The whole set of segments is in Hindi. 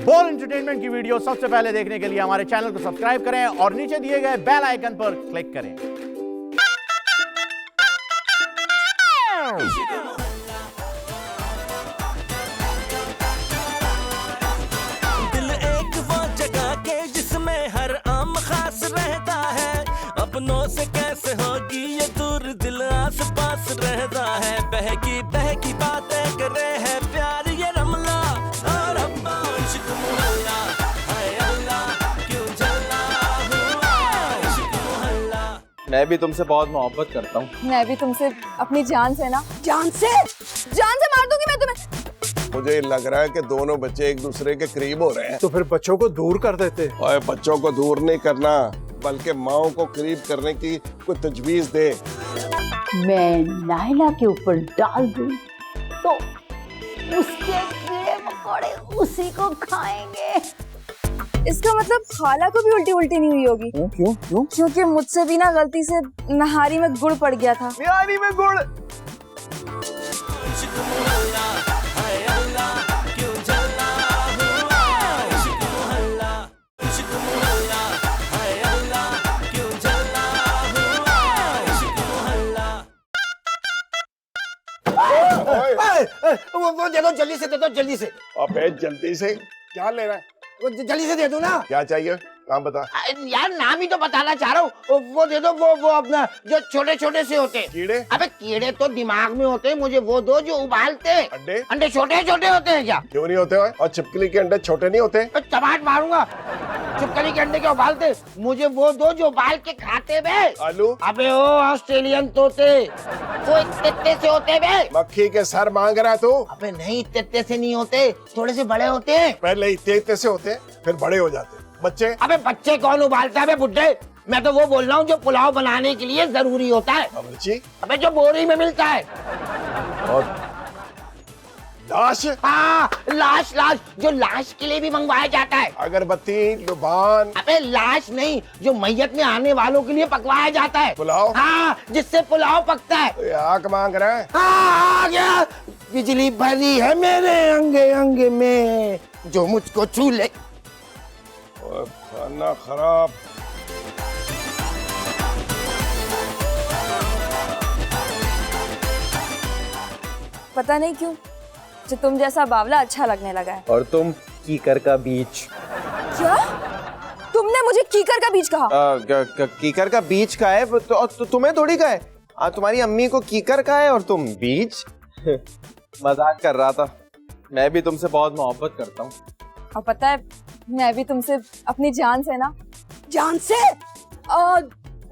बोल एंटरटेनमेंट की वीडियो सबसे पहले देखने के लिए हमारे चैनल को सब्सक्राइब करें और नीचे दिए गए बेल आइकन पर क्लिक करें। दिल एक वो जगह के जिसमें हर आम खास रहता है, अपनों से कैसे होगी ये दूर, दिल आस पास रहता है। बहकी बहकी बातें करे है प्यार ये रमला, और अब्बा इश्क मोहल्ला, हाय अल्लाह क्यों जल्ला हुआ इश्क मोहल्ला। मैं भी तुमसे बहुत मोहब्बत करता हूँ। मैं भी तुमसे अपनी जान से ना। जान से मार दूंगी मैं तुम्हें। मुझे लग रहा है कि दोनों बच्चे एक दूसरे के करीब हो रहे हैं। तो फिर बच्चों को दूर कर देते। और बच्चों को दूर नहीं करना, बल्कि माओ को करीब करने की कोई तजवीज दे। मैं नायला के ऊपर डाल दूं तो उसके कीड़े मकोड़े उसी को खाएंगे। इसका मतलब खाला को भी उल्टी उल्टी नहीं हुई होगी। क्यों क्यों? क्योंकि मुझसे भी ना गलती से नहारी में गुड़ पड़ गया था। नहारी में गुड़? इश्क मोहल्ला, हाय अल्लाह क्यों जल्ला हुआ इश्क मोहल्ला, इश्क मोहल्ला, हाय अल्लाह क्यों जल्ला हुआ इश्क मोहल्ला। वो दे दो, जल्दी से दे दो, जल्दी से। अबे जल्दी से क्या ले रहा है? वो जल्दी से दे दो ना। क्या चाहिए? नाम बता। यार नाम ही तो बताना चाह रहा हूँ। वो दे दो, वो अपना जो छोटे छोटे से होते हैं। कीड़े? अबे कीड़े तो दिमाग में होते हैं, मुझे वो दो जो उबालते हैं। अंडे? अंडे छोटे छोटे होते हैं क्या? क्यों नहीं होते? और छिपकली के अंडे छोटे नहीं होते? तो चमाट मारूंगा। छिपकली के अंडे क्या उबालते? मुझे वो दो जो उबाल के खाते बे। आलू? अबे ओ ऑस्ट्रेलियन तोते, वो इतने से होते बे। मक्खी के सर मांग रहा तू? अबे नहीं, इतने से नहीं होते, थोड़े से बड़े होते हैं। पहले इतने से होते, फिर बड़े हो जाते। बच्चे? अबे बच्चे कौन उबालता है बे बुड्ढे? मैं तो वो बोल रहा हूँ जो पुलाव बनाने के लिए जरूरी होता है। अमरची? अबे जो बोरी में मिलता है। और लाश? हाँ, लाश जो लाश के लिए भी मंगवाया जाता है। अगरबत्ती, लुबान? अबे लाश नहीं, जो मैयत में आने वालों के लिए पकवाया जाता है। पुलाव? हाँ, जिससे पुलाव पकता है। आग मांग रहा है? हाँ, आ गया। बिजली भरी है मेरे अंगे अंगे में, जो मुझको छू ले। और खाना खराब। पता नहीं क्यों जो तुम जैसा बावला अच्छा लगने लगा है। और तुम कीकर का बीज। क्या? तुमने मुझे कीकर का बीज कहा? कीकर का बीज का है तो तुम्हें थोड़ी का है। तुम्हारी अम्मी को कीकर का है और तुम बीज। मजाक कर रहा था। मैं भी तुमसे बहुत मोहब्बत करता हूँ। और पता है मैं भी तुमसे अपनी जान से ना। जान से?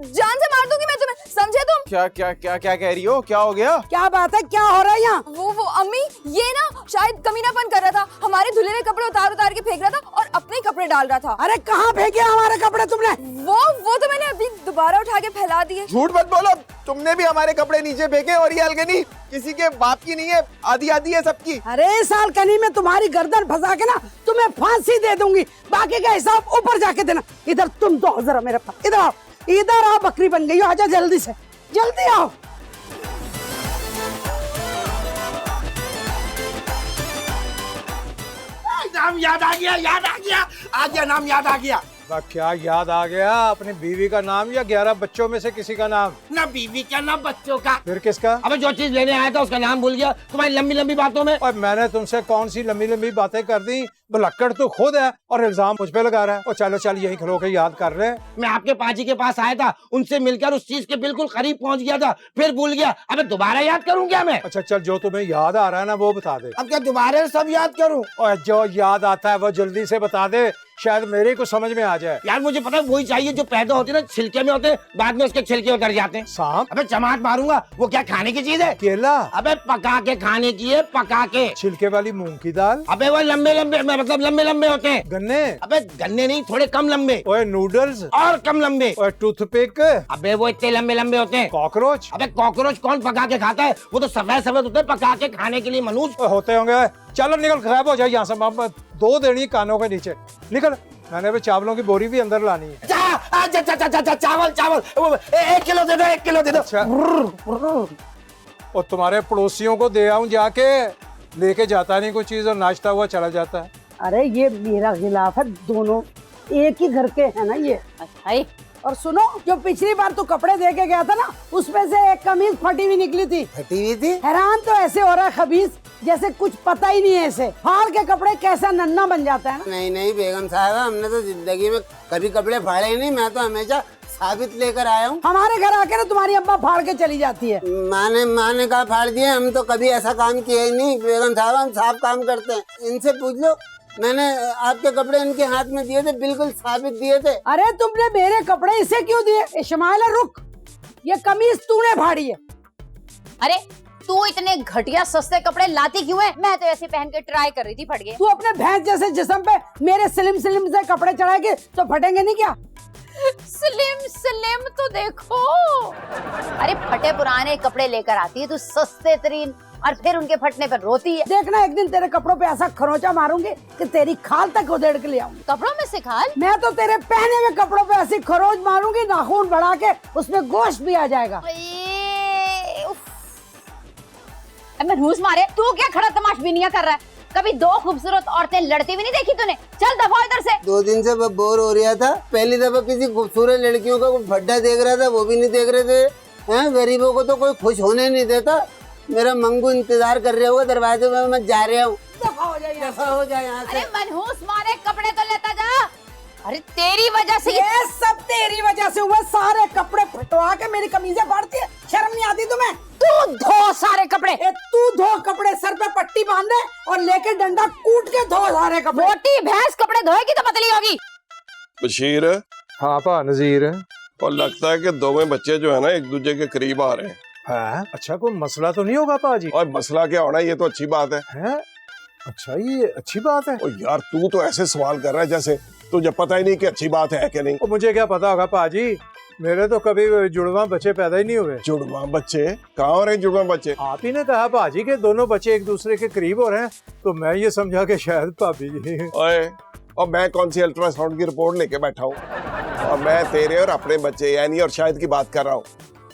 जान से मार दूंगी मैं तुम्हें, समझे तुम? क्या क्या क्या क्या कह रही हो? क्या हो गया? क्या बात है, क्या हो रहा है यहाँ? वो अम्मी ये ना शायद कमीनापन कर रहा था, हमारे धुले हुए कपड़े उतार के फेंक रहा था और अपने ही कपड़े डाल रहा था। अरे कहाँ फेंके हमारे कपड़े तुमने? वो तो मैंने अभी दोबारा उठा के फैला दिए। झूठ मत बोलो, तुमने भी हमारे कपड़े नीचे फेंके और ये अलगनी किसी के बाप की नहीं है, आधी आधी है सबकी। अरे साल कनी में तुम्हारी गर्दन फंसा के ना तुम्हें फांसी दे दूंगी, बाकी का हिसाब ऊपर जाके देना। इधर तुम दो जरा मेरे पास, इधर आओ, इधर आओ, बकरी बन गई हो, आजा जल्दी से, जल्दी आओ। नाम याद आ गया, आ गया नाम याद आ गया। क्या याद आ गया? अपनी बीवी का नाम या 11 बच्चों में से किसी का नाम? ना बीवी का ना बच्चों का। फिर किसका? अबे जो चीज लेने आया था उसका नाम भूल गया तुम्हारी लंबी लंबी बातों में। और मैंने तुमसे कौन सी लंबी लंबी बातें कर दी? भुलक्कड़ तो खुद है और इल्जाम मुझ पे लगा रहा है। और चलो यही खलो के याद कर रहे हैं। मैं आपके पाजी के पास आया था, उनसे मिलकर उस चीज के बिल्कुल करीब पहुंच गया था, फिर भूल गया। अबे दोबारा याद करूं क्या मैं? अच्छा चल, जो तुम्हें याद आ रहा है ना वो बता दे। अब क्या दोबारा सब याद करूं? और जो याद आता है वो जल्दी से बता दे, शायद मेरे को समझ में आ जाए। यार मुझे पता है वही चाहिए जो पैदा होते ना छिलके में होते, बाद में उसके छिलके उतर जाते हैं। सांप? अबे चमाट मारूंगा। वो क्या खाने की चीज है? केला? अबे पका के खाने की है, पका के। छिलके वाली मूंग की दाल? अबे वो लंबे लंबे मतलब लंबे लंबे होते हैं। गन्ने? अबे गन्ने नहीं, थोड़े कम लंबे। ओए नूडल्स? और कम लंबे। ओए टूथपिक? अबे वो इतने लंबे लंबे होते हैं। कॉकरोच? अबे कॉकरोच कौन पका के खाता है? वो तो सफेद सफेद होते हैं, पका के खाने के लिए मनुष्य होते होंगे। चलो निकल, गायब हो जाए यहाँ से। दो देनी कानों के नीचे, निकल। मैंने भी चावलों की बोरी भी अंदर लानी है। चावल 1 किलो दे दो, 1 किलो दे दो। अच्छा। और तुम्हारे पड़ोसियों को दे आऊं जाके, लेके जाता नहीं कोई चीज और नाश्ता हुआ चला जाता है। अरे ये मेरा खिलाफ है, दोनों एक ही घर के हैं ना ये। अच्छा और सुनो, जो पिछली बार तू कपड़े दे के गया था ना, उसमें से एक कमीज फटी हुई निकली थी। फटी हुई थी? हैरान तो ऐसे हो रहा है खबीज, जैसे कुछ पता ही नहीं है इसे। फाड़ के कपड़े कैसा नन्ना बन जाता है ना। नहीं नहीं बेगम साहबा, हमने तो जिंदगी में कभी कपड़े फाड़े ही नहीं। मैं तो हमेशा साबित लेकर आया हूँ। हमारे घर आके ना तुम्हारी अम्मा फाड़ के चली जाती है। माँ ने कहा फाड़ दिए, हम तो कभी ऐसा काम किया ही नहीं बेगम साहबा, हम साफ काम करते हैं। इनसे पूछ लो, मैंने आपके कपड़े इनके हाथ में दिए थे, बिल्कुल साबित दिए थे। अरे तुमने मेरे कपड़े इसे क्यों दिए? इस्माइला रुक, ये कमीज तूने फाड़ी है। अरे तू इतने घटिया सस्ते कपड़े लाती क्यों है? मैं तो ऐसे पहन के ट्राई कर रही थी, फट गए। तू अपने भैंस जैसे जिस्म पे मेरे स्लिम स्लिम से कपड़े चढ़ाएगी तो फटेंगे नहीं क्या? स्लिम स्लिम तो देखो। अरे फटे पुराने कपड़े लेकर आती है तू सस्ते तरीन, और फिर उनके फटने पर रोती है। देखना एक दिन तेरे कपड़ों पे ऐसा खरोंचा मारूंगी कि तेरी खाल तक उधेड़ के ले आऊंगी। कपड़ों में से खाल? मैं तो तेरे पहने हुए कपड़ों पे ऐसी खरोंच मारूंगी, नाखून बढ़ा के उसमें गोश्त भी आ जाएगा। मनहूस मारे, तू क्या खड़ा तमाशबीनियां कर रहा है? कभी दो खूबसूरत औरतें लड़ती भी नहीं देखी तूने? चल दफा इधर से। 2 दिन से बोर हो रहा था। पहली दफा किसी खूबसूरत लड़कियों का भड्डा देख रहा था, वो भी नहीं देख रहे थे। हैं, गरीबों को तो कोई खुश होने नहीं देता। मेरा मंगू इंतजार कर रहा होगा दरवाजे में, मैं जा रहा हूँ। दफा हो जाए यहाँ से। अरे मनहूस मारे, कपड़े तो लेता जा। अरे तेरी वजह से ये सब तेरी वजह से हुआ। सारे कपड़े फटवा के मेरी कमीजें फाड़ती है, शर्म नहीं आती तुम्हें? तू धो सारे कपड़े। तू धो कपड़े, सर पे पट्टी बांधे और लेके डंडा कूट के धो सारे कपड़े। मोटी भैंस कपड़े धोएगी तो पतली होगी। बशीर, हाँ पा नजीर। और लगता है कि दोवें बच्चे जो है ना एक दूसरे के करीब आ रहे हैं। हाँ, अच्छा कोई मसला तो नहीं होगा पाजी? और मसला क्या होना, ये तो अच्छी बात है। अच्छा ये अच्छी बात है। ओ यार, तू तो ऐसे सवाल कर रहा है जैसे तुझे पता ही नहीं कि अच्छी बात है कि नहीं। और मुझे क्या पता होगा पाजी, मेरे तो कभी जुड़वा बच्चे पैदा ही नहीं हुए। जुड़वा बच्चे कहाँ हो रहे हैं? जुड़वा बच्चे आप ही ने कहा पाजी के दोनों बच्चे एक दूसरे के करीब हो रहे हैं, तो मैं ये समझा कि शायद भाभी जी। ओए, और मैं कौन सी अल्ट्रासाउंड की रिपोर्ट लेके बैठा हूँ? और मैं तेरे और अपने बच्चे यानी और शायद की बात कर रहा हूँ।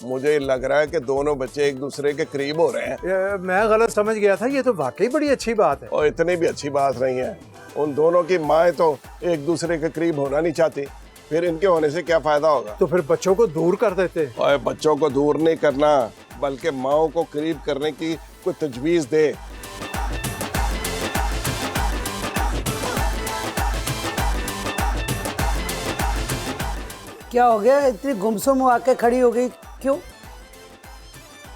मुझे लग रहा है कि दोनों बच्चे एक दूसरे के करीब हो रहे हैं। मैं गलत समझ गया था, ये तो वाकई बड़ी अच्छी बात है। और इतनी भी अच्छी बात नहीं है। उन दोनों की माएँ तो एक दूसरे के करीब होना नहीं चाहती, फिर इनके होने से क्या फायदा होगा? तो फिर बच्चों को दूर कर देते। और बच्चों को दूर नहीं करना, बल्कि माओ को करीब करने की कोई तजवीज दे। क्या हो गया, इतनी गुमसुम आके खड़ी हो गई क्यों?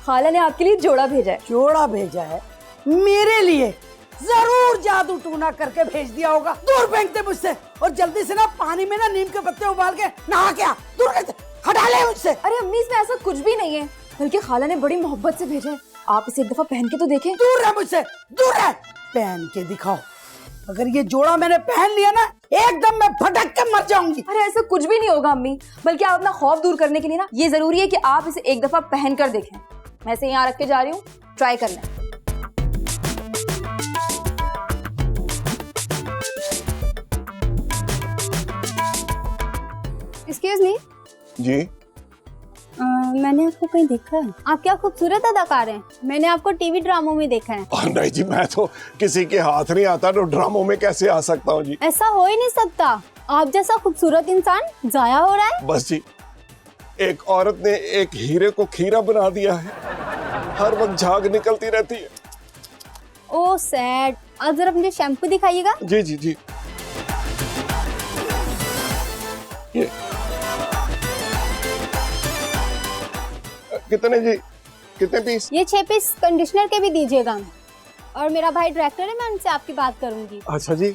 खाला ने आपके लिए जोड़ा भेजा है। जोड़ा भेजा है मेरे लिए? जरूर जादू टूना करके भेज दिया होगा। दूर फेंकते मुझसे, और जल्दी से ना पानी में ना नीम के पत्ते उबाल के नहा के आ। दूर हटा ले मुझसे। अरे अम्मी, इसमें ऐसा कुछ भी नहीं है, बल्कि खाला ने बड़ी मोहब्बत से भेजा है। आप इसे एक दफा पहन के तो देखें। दूर रह मुझसे, दूर रह। पहन के दिखाओ। अगर ये जोड़ा मैंने पहन लिया ना, एकदम मैं भटक के मर जाऊंगी। अरे ऐसा कुछ भी नहीं होगा अम्मी, बल्कि आप अपना खौफ दूर करने के लिए ना ये जरूरी है कि आप इसे एक दफा पहन कर देखें। मैं इसे यहाँ रख के जा रही हूँ, ट्राई कर लें। एक्सक्यूज मी जी, मैंने आपको कहीं देखा है। आप क्या खूबसूरत अदाकार हैं। मैंने आपको टीवी ड्रामों में देखा है। और नहीं जी, मैं तो किसी के हाथ नहीं आता तो ड्रामों में कैसे आ सकता हूँ जी? ऐसा हो ही नहीं सकता, आप जैसा खूबसूरत इंसान जाया हो रहा है। बस जी, एक औरत ने एक हीरे को खीरा बना दिया है, हर वक्त झाग निकलती रहती है। ओह सैड। आप जरा मुझे शैम्पू दिखाइएगा। जी जी जी, ये कितने जी, कितने पीस? ये 6 पीस कंडीशनर के भी दीजिएगा। और मेरा भाई डायरेक्टर है, मैं उनसे आपकी बात करूंगी। अच्छा जी।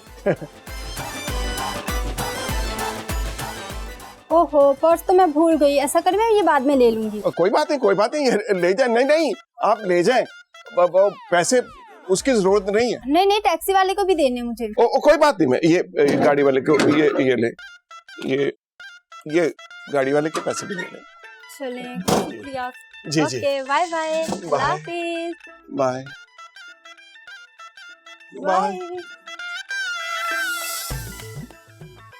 ओहो, पर्स तो मैं भूल गई। ऐसा कर, मैं ये बाद में ले लूंगी। कोई बात नहीं, कोई बात नहीं, ले जाए। नहीं नहीं, आप ले जाएं, पैसे उसकी जरूरत नहीं है। नहीं नहीं, टैक्सी वाले को भी देने मुझे। कोई बात नहीं, मैं ये गाड़ी वाले को ये ले, ये गाड़ी वाले के पैसे भी ले लें। चलें, शुक्रिया। जी जी, ओके, बाय बाय। हाफिज। Bye bye.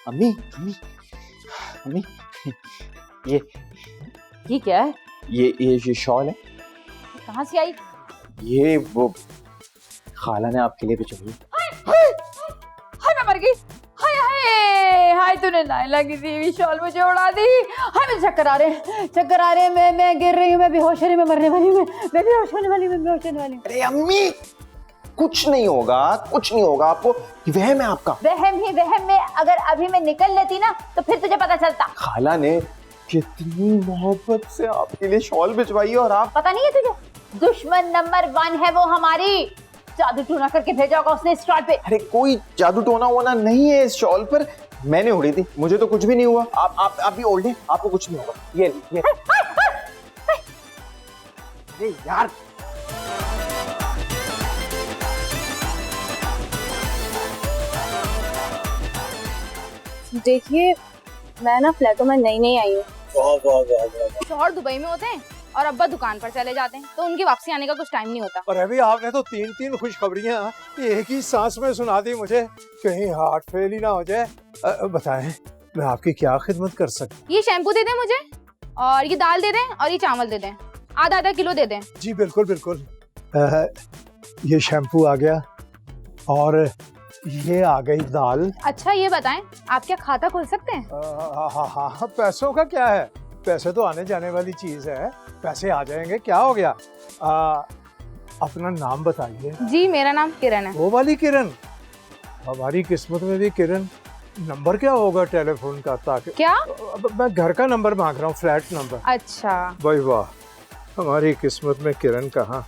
अम्मी अम्मी अम्मी, ये क्या है? ये शॉल है। कहाँ से आई? ये वो खाला ने आपके लिए भिजवाई है। तूने नायला की दी हुई शॉल मुझे उड़ा दी। हाय मुझे चक्कर आ रहे हैं, चक्कर आ रहे हैं, मैं गिर रही हूँ, मैं बेहोश होने में मरने वाली हूँ, मैं बेहोश होने वाली हूँ, मैं बेहोश होने वाली हूँ। अरे अम्मी कुछ नहीं होगा, कुछ नहीं होगा आपको, वहम है आपका। वहम ही वहम में अगर अभी मैं निकल लेती ना तो फिर तुझे पता चलता। खाला ने कितनी मोहब्बत से आपके लिए शॉल भिजवाई और आप पता नहीं है तुझे, दुश्मन नंबर 1 है वो हमारी। जादू टूना करके भेजा होगा उसने इस शॉल पे। अरे कोई जादू टोना वोना नहीं है इस शॉल पर, मैंने उड़ी थी, मुझे तो कुछ भी नहीं हुआ। आप भी ओढ़ लें, आपको कुछ नहीं होगा। ये अरे यार देखिए मैं ना फ्लैटों में नई आई हूँ। शौहर दुबई में होते हैं और अब्बा दुकान पर चले जाते हैं, तो उनकी वापसी आने का कुछ टाइम नहीं होता। और अभी आपने तो 3 खुशखबरियाँ एक ही सांस में सुना दी मुझे, कहीं हार्ट फेल ही ना हो जाए। बताएं मैं आपकी क्या खिदमत कर सकता हूँ? ये शैम्पू दे दें मुझे, और ये दाल दे दें, और ये चावल दे दें, आधा किलो दे दें। जी बिल्कुल बिल्कुल। ये शैम्पू आ गया और ये आ गई दाल। अच्छा ये बताएं, आप क्या खाता खोल सकते हैं? हाँ, पैसों का क्या है, पैसे तो आने जाने वाली चीज है, पैसे आ जाएंगे, क्या हो गया। अपना नाम बताइए। जी मेरा नाम किरण है। वो वाली किरण, हमारी किस्मत में भी किरण। नंबर क्या होगा टेलीफोन का, ताकि क्या? मैं घर का नंबर मांग रहा हूँ, फ्लैट नंबर। अच्छा भाई वाह, हमारी किस्मत में किरण कहाँ।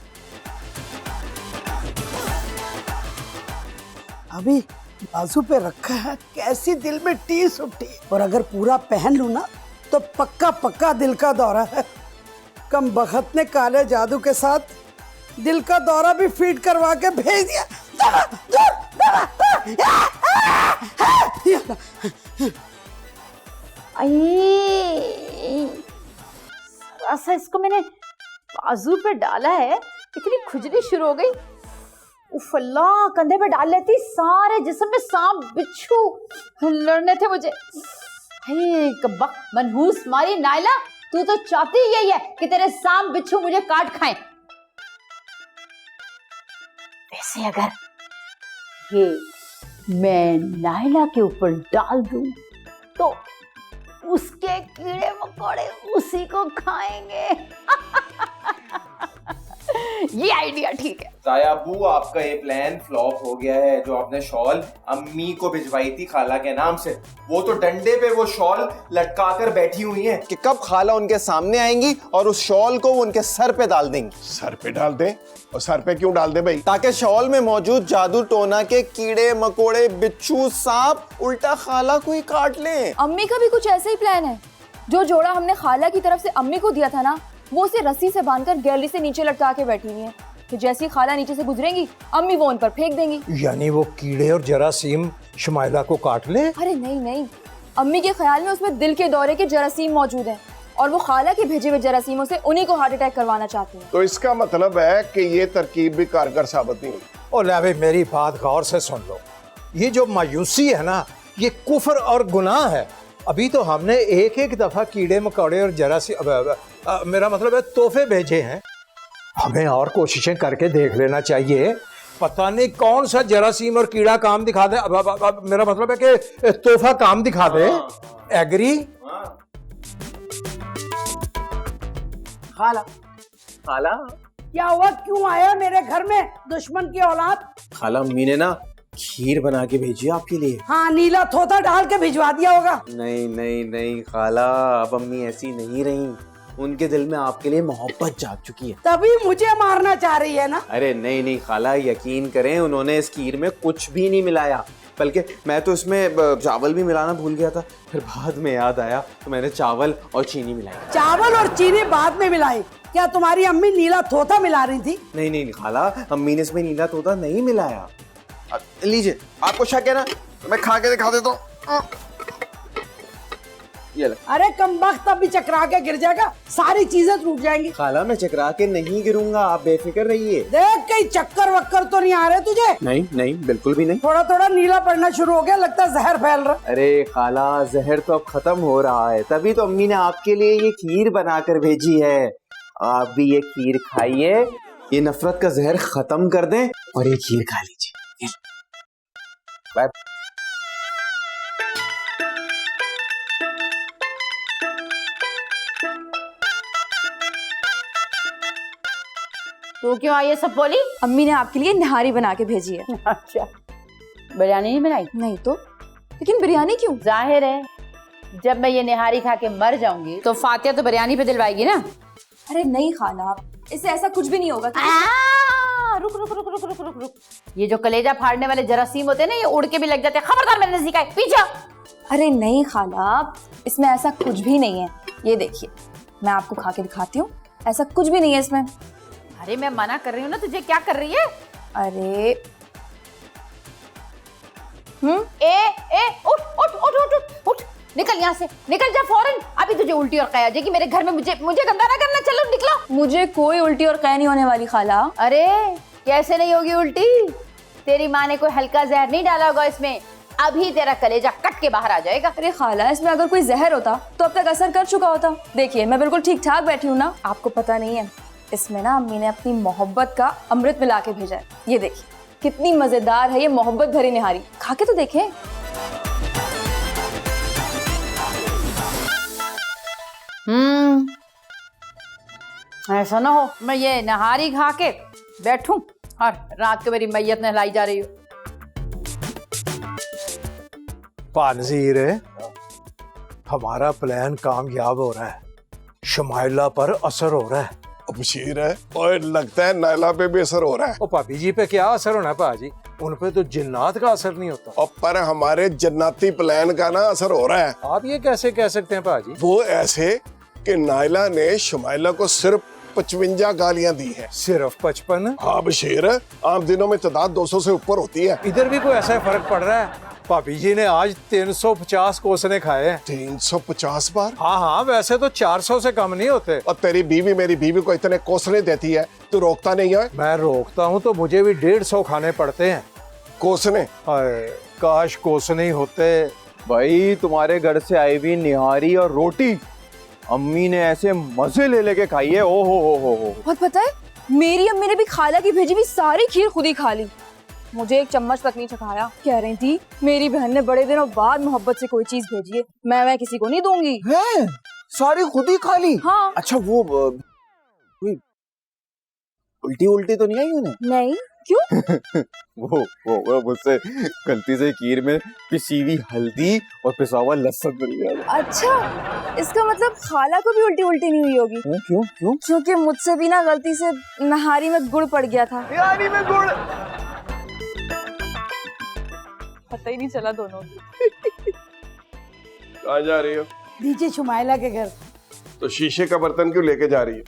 अभी बाजू पे रखा है, कैसी दिल में टीस उठी। और अगर पूरा पहन लूं ना तो पक्का पक्का दिल का दौरा है। कम बखत ने काले जादू के साथ दिल का दौरा भी फीड करवा के भेज दिया। ऐसा इसको मैंने बाजू पे डाला है, इतनी खुजली शुरू हो गई। उफ अल्लाह, कंधे पे डाल लेती, सारे जिस्म में सांप बिच्छू लड़ने थे मुझे। हे कब्बा मनहूस मारी नायला, तू तो चाहती ही यही है कि तेरे सांप बिच्छू मुझे काट खाएं। वैसे अगर ये मैं नायला के ऊपर डाल दूं तो उसके कीड़े मकोड़े उसी को खाएंगे। ये आइडिया ठीक है। तायाबू आपका ये प्लान फ्लॉप हो गया है। जो आपने शॉल अम्मी को भिजवाई थी खाला के नाम से, वो तो डंडे पे वो शॉल लटका कर बैठी हुई हैं कि कब खाला उनके सामने आएंगी और उस शॉल को वो उनके सर पे डाल देंगी। सर पे डाल दे? और सर पे क्यों डाल दे भाई? ताकि शॉल में मौजूद जादू टोना के कीड़े मकोड़े बिच्छू सांप उल्टा खाला को ही काट लें। अम्मी का भी कुछ ऐसा ही प्लान है। जो जोड़ा हमने खाला की तरफ से अम्मी को दिया था ना, वो उसे रस्सी से बांधकर गैलरी से नीचे लटका के बैठी हुई है। तो जैसी खाला नीचे से गुजरेंगी, अम्मी वो उन पर फेंक देंगी। यानी वो कीड़े और जरासीम शुमाइला को काट ले? अरे नहीं नहीं, अम्मी के ख्याल में उसमें दिल के दौरे के जरासीम मौजूद हैं और वो खाला के भेजे हुए जरासीमों से उन्हीं को हार्ट अटैक करवाना चाहती हैं। तो इसका मतलब है कि ये तरकीब भी कारगर साबित नहीं हुई। ओ ले भाई, मेरी बात गौर से सुन लो। ये जो मायूसी है ना, ये कुफर और गुनाह है। अभी तो हमने एक दफा कीड़े मकोड़े और जरासीम, मेरा मतलब है तोहफे भेजे हैं। हमें और कोशिशें करके देख लेना चाहिए। पता नहीं कौन सा जरासीम और कीड़ा काम दिखा दे। अब मेरा मतलब है कि तोहफा काम दिखा दे। एग्री? खाला खाला क्या हुआ, क्यों आया मेरे घर में दुश्मन की औलाद? खाला अम्मी ने ना खीर बना के भेजी आपके लिए। हाँ, नीला थोथा डाल के भिजवा दिया होगा। नहीं नहीं नहीं खाला, अब अम्मी ऐसी नहीं रही। उनके दिल में आपके लिए मोहब्बत जाग चुकी है, तभी मुझे मारना चाह रही है ना। अरे नहीं नहीं खाला, यकीन करें उन्होंने इस खीर में कुछ भी नहीं मिलाया। बल्कि मैं तो इसमें चावल भी मिलाना भूल गया था, फिर बाद में याद आया तो मैंने चावल और चीनी मिलाई। चावल और चीनी बाद में मिलाई? क्या तुम्हारी अम्मी नीला तोता मिला रही थी? नहीं नहीं खाला, अम्मी ने इसमें नीला तोता नहीं मिलाया। लीजिए, आपको शक है ना, मैं खा के दिखा देता हूँ। ये ले। अरे कमबख्त, अभी चकरा के गिर जाएगा, सारी चीजें टूट जाएंगी। खाला मैं चकरा के नहीं गिरूंगा, आप बेफिक्र रहिए। देख कहीं चक्कर वक्कर तो नहीं आ रहे तुझे? नहीं नहीं बिल्कुल भी नहीं। थोड़ा थोड़ा नीला पड़ना शुरू हो गया, लगता है जहर फैल रहा। अरे खाला, जहर तो अब खत्म हो रहा है, तभी तो अम्मी ने आपके लिए ये खीर बनाकर भेजी है। आप भी ये खीर खाइए, ये नफरत का जहर खत्म कर दें और ये खीर खा लीजिए। बाय। तू क्यों आई है सब बोली? अम्मी ने आपके लिए निहारी बना के भेजी है। अच्छा, बिरयानी नहीं बनाई? नहीं तो, लेकिन बिरयानी क्यों? जाहिर है जब मैं ये निहारी खा के मर जाऊंगी तो फातिया तो बिरयानी पे दिलवाएगी ना। अरे नहीं खाला, इससे ऐसा कुछ भी नहीं होगा। रुक रुक रुक रुक रुक रुक रुक, ये जो कलेजा फाड़ने वाले जरासीम होते हैं ना, ये उड़ के भी लग जाते हैं। खबरदार मेरे नजदीक आए, पीछे। अरे नहीं खाला, इसमें ऐसा कुछ भी नहीं है। ये देखिए, मैं आपको खा के दिखाती हूँ, ऐसा कुछ भी नहीं है इसमें। अरे मैं मना कर रही हूँ ना, तुझे क्या कर रही है? अरे उठ उठ उठ उठ उठ उठ, निकल यहाँ से, निकल जा फौरन। अभी तुझे उल्टी और कै आ जाएगी मेरे घर में। मुझे गंदा ना करना, चलो निकलो। मुझे कोई उल्टी और कै नहीं होने वाली खाला। अरे कैसे नहीं होगी उल्टी? तेरी माँ ने कोई हल्का जहर नहीं डाला होगा इसमें, अभी तेरा कलेजा कट के बाहर आ जाएगा। अरे खाला, इसमें अगर कोई जहर होता तो अब तक असर कर चुका होता। देखिए मैं बिल्कुल ठीक ठाक बैठी हूँ ना, आपको पता नहीं है। इसमें ना अम्मी ने अपनी मोहब्बत का अमृत मिला के भेजा है। ये देखिए कितनी मजेदार है ये मोहब्बत भरी निहारी, खा के तो देखें। ऐसा ना हो मैं ये नहारी खा के बैठूं और रात को मेरी मैयत नहलाई जा रही हो। पानजीर, हमारा प्लान कामयाब हो रहा है, शमाइला पर असर हो रहा है। बशीर है, और लगता है नायला पे भी असर हो रहा है। और भाभी जी पे क्या असर होना है पाजी? उन पे तो जिन्नात का असर नहीं होता। और पर हमारे जन्नती प्लान का ना असर हो रहा है। आप ये कैसे कह सकते हैं पाजी? वो ऐसे कि नायला ने शमाइला को सिर्फ 55 गालियां दी है। सिर्फ 55? हाँ बशीर, आम दिनों में तादाद 200 से ऊपर होती है। इधर भी कोई ऐसा फर्क पड़ रहा है? भाभी जी ने आज 350 कोसने खाए हैं। 350 बार? हाँ, वैसे तो 400 से कम नहीं होते। और तेरी बीवी मेरी बीवी को इतने कोसने देती है, तू रोकता नहीं है? मैं रोकता हूँ तो मुझे भी 150 खाने पड़ते हैं। कोसने? काश कोसने ही होते। भाई तुम्हारे घर से आई हुई निहारी और रोटी अम्मी ने ऐसे मजे ले लेके खाई है। ओ हो। और पता है, मेरी अम्मी ने भी खाला की भेजी हुई सारी खीर खुद ही खा ली, मुझे एक चम्मच तक नहीं चखाया। कह रही थी मेरी बहन ने बड़े दिनों बाद मोहब्बत से कोई चीज भेजी है, मैं किसी को नहीं दूंगी। है? सारी खुद ही खा ली? हाँ। अच्छा वो उल्टी तो नहीं आई उन्हें? नहीं, क्यों? वो मुझसे गलती से खीर में पिसी हुई हल्दी और पिसा हुआ लहसुन मिल गया। अच्छा, इसका मतलब खाला को भी उल्टी नहीं हुई होगी। क्यों? क्योंकि मुझसे भी ना गलती से नहारी में गुड़ पड़ गया था। निहारी में गुड़? पता ही नहीं चला दोनों। कहाँ जा रही हो? नीचे शुमाइला के घर। तो शीशे का बर्तन क्यों लेके जा रही है?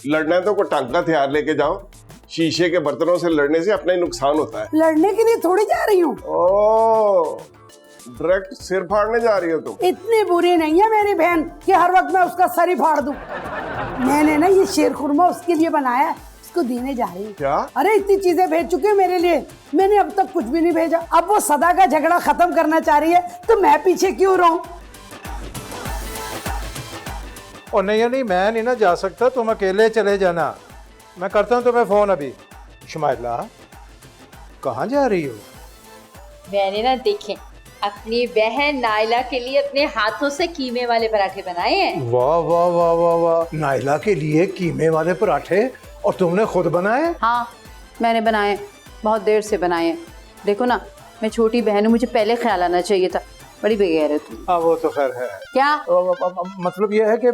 लड़ना है तो कोई टांका हथियार लेके जाओ। शीशे के बर्तनों से लड़ने से अपना ही नुकसान होता है। लड़ने के लिए थोड़ी जा रही हूँ। ओह, डायरेक्ट सिर फाड़ने जा रही हो तुम? इतनी बुरी नहीं है मेरी बहन कि हर वक्त मैं उसका सर ही फाड़ दूं। मैंने ना ये शेर खुरमा उसके लिए बनाया है, उसको देने जा रही हूँ। क्या? अरे इतनी चीजें भेज चुके हैं मेरे लिए, मैंने अब तक कुछ भी नहीं भेजा। अब वो सदा का झगड़ा खत्म करना चाह रही है तो मैं पीछे क्यों रहूं? और नहीं, मैं नहीं ना जा सकता, तुम अकेले चले जाना। मैं करता हूँ तुम्हें फोन अभी। शमाइला, कहाँ जा रही हो? मैंने ना देखे अपनी बहन नायला के लिए अपने हाथों से कीमे वाले पराठे बनाए हैं। वाह वाह वाह वाह वाह, नायला के लिए कीमे वाले पराठे? और तुमने खुद बनाए? हाँ मैंने बनाए, बहुत देर से बनाए। देखो ना, मैं छोटी बहन हूँ, मुझे पहले ख्याल आना चाहिए था। बड़ी बेगैर है तुम। हाँ वो तो खैर है। क्या मतलब ये है कि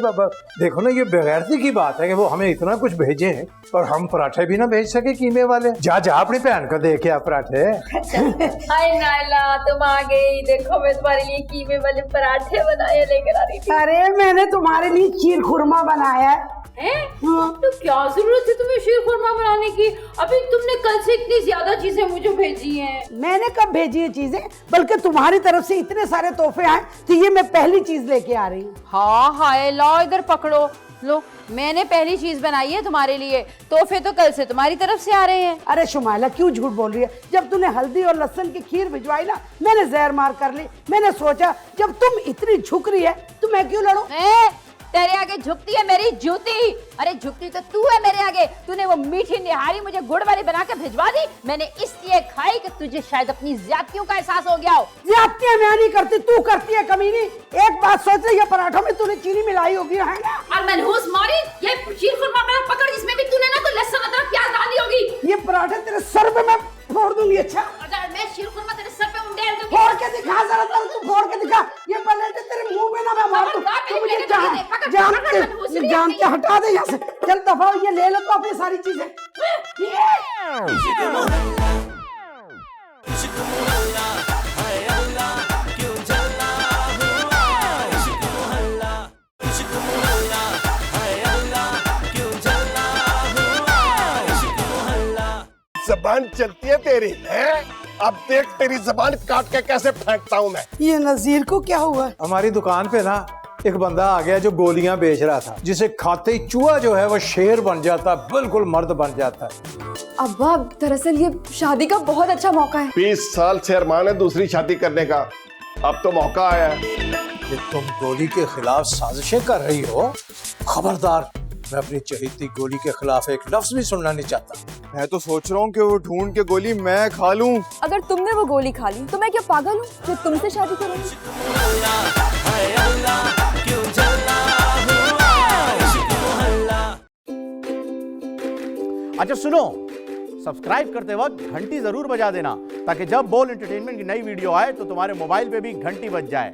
देखो ना, ये बेगैरती की बात है कि वो हमें इतना कुछ भेजे हैं और हम पराठे भी ना भेज सके कीमे वाले। जा अपनी बहन को दे के आ पराठे। हाय नायला, तुम आ गई। देखो मैं तुम्हारे लिए कीमे वाले पराठे बनाए लेकर आ रही थी। अरे मैंने तुम्हारे लिए खीर खुरमा बनाया है। तो क्या जरूरत है तुम्हें शीर खुरमा बनाने की? अभी तुमने कल से इतनी ज्यादा चीजें मुझे भेजी हैं। मैंने कब भेजी है चीजें? बल्कि तुम्हारी तरफ से इतने सारे तोहफे आए तो ये मैं पहली चीज लेके आ रही हूँ। हाँ हाय, लाओ इधर पकड़ो। लो, मैंने पहली चीज बनाई है तुम्हारे लिए। तोहफे तो कल से तुम्हारी तरफ से आ रहे हैं। अरे शुमाइला, क्यों झूठ बोल रही है? जब तूने हल्दी और लहसुन की खीर भिजवाई ना, मैंने जहर मार कर ली। मैंने सोचा जब तुम इतनी झुक रही है तो मैं क्यों लड़ूं? तेरे आगे झुकती है मेरी जूती। अरे झुकती तो तू है मेरे आगे। तूने वो मीठी निहारी मुझे गुड़ वाली बना के भिजवा दी, मैंने इसलिए खाई कि तुझे शायद अपनी ज्यादतियों का एहसास हो गया हो। ज्यादतियां मैं नहीं करती, तू करती है कमीनी। एक बात सोच रही है, पराठों में तूने चीनी मिलाई होगी, है ना? और मनहूस मौरी, ये शीर खुरमा पकड़ जिसमें भी तूने ना तो लहसुन अदरक प्याज डाल ये पराठे तेरे सर पे मैं फोड़ दूंगी। अच्छा मैं शीरखुरमा तेरे सर पे उंडेल दूंगी। फोड़ के दिखा जरा, तू फोड़ के दिखा। ये पलेटे तेरे मुंह में ना मैं मार दूं। तू मुझे जानते हटा दे यहाँ से। चल दफा हो, ये ले लो तो अपनी सारी चीजें। जबान चलती है तेरी है? अब देख तेरी जबान काट के कैसे फेंकता हूँ मैं। ये नजीर को क्या हुआ? हमारी दुकान पे ना एक बंदा आ गया जो गोलियां बेच रहा था, जिसे खाते ही चूहा जो है वो शेर बन जाता, बिल्कुल मर्द बन जाता है। अब्बा दरअसल ये शादी का बहुत अच्छा मौका है। 20 साल से अरमान है दूसरी शादी करने का, अब तो मौका आया है। कि तुम गोली के खिलाफ साजिशें कर रही हो, खबरदार। मैं अपनी चहेती गोली के खिलाफ एक लफ्ज भी सुनना नहीं चाहता। मैं तो सोच रहा हूँ कि वो ढूंढ के गोली मैं खा लूं। अगर तुमने वो गोली खा ली तो मैं क्या पागल हूँ जो तुमसे शादी करूंगी? अच्छा सुनो, सब्सक्राइब करते वक्त घंटी जरूर बजा देना ताकि जब बोल एंटरटेनमेंट की नई वीडियो आए तो तुम्हारे मोबाइल पे भी घंटी बज जाए।